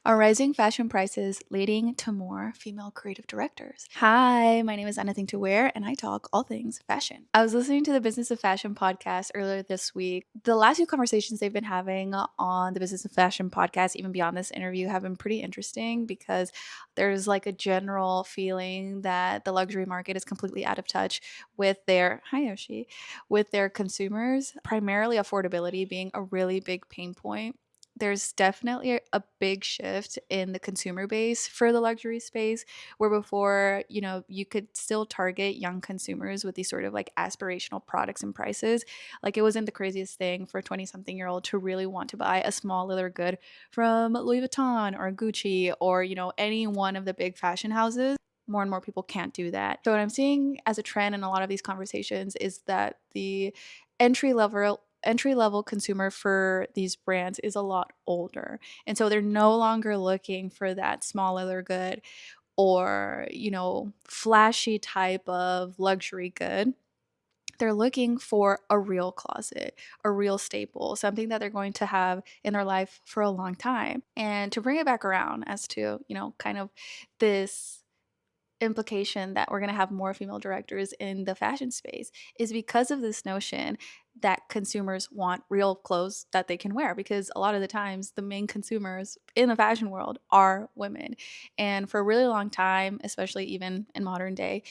Are rising fashion prices leading to more female creative directors? Hi, my name is Anything to Wear, and I talk all things fashion. I was listening to the Business of Fashion podcast earlier this week. The last few conversations they've been having on the Business of Fashion podcast, even beyond this interview, have been pretty interesting because there's like a general feeling that the luxury market is completely out of touch with their with their consumers, primarily affordability being a really big pain point. There's definitely a big shift in the consumer base for the luxury space, where before, you could still target young consumers with these sort of like aspirational products and prices. Like it wasn't the craziest thing for a 20 something year old to really want to buy a small leather good from Louis Vuitton or Gucci or, any one of the big fashion houses. More and more people can't do that. So what I'm seeing as a trend in a lot of these conversations is that the entry level consumer for these brands is a lot older. And so they're no longer looking for that small leather good or, flashy type of luxury good. They're looking for a real closet, a real staple, something that they're going to have in their life for a long time. And to bring it back around as to, kind of this implication that we're going to have more female directors in the fashion space is because of this notion that consumers want real clothes that they can wear, because a lot of the times the main consumers in the fashion world are women. And for a really long time, especially even in modern day,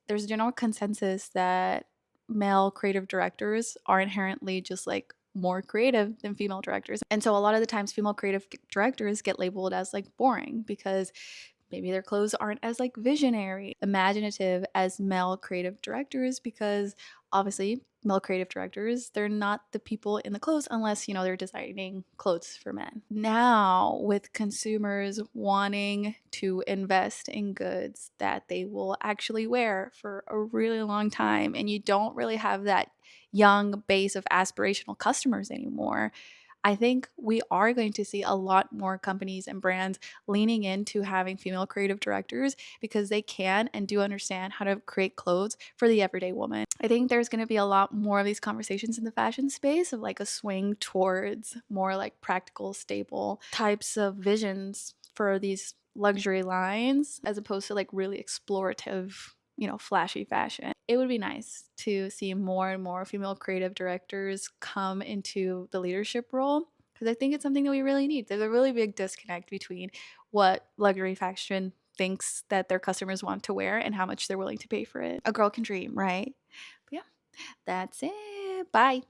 there's a general consensus that male creative directors are inherently just like more creative than female directors. And so a lot of the times female creative directors get labeled as like boring because maybe their clothes aren't as like visionary, imaginative as male creative directors, because obviously male creative directors, they're not the people in the clothes unless, they're designing clothes for men. Now, with consumers wanting to invest in goods that they will actually wear for a really long time, and you don't really have that young base of aspirational customers anymore, I think we are going to see a lot more companies and brands leaning into having female creative directors because they can and do understand how to create clothes for the everyday woman. I think there's going to be a lot more of these conversations in the fashion space of like a swing towards more like practical, stable types of visions for these luxury lines as opposed to like really explorative, flashy fashion. It would be nice to see more and more female creative directors come into the leadership role because I think it's something that we really need. There's a really big disconnect between what luxury fashion thinks that their customers want to wear and how much they're willing to pay for it. A girl can dream, right? But yeah, that's it. Bye.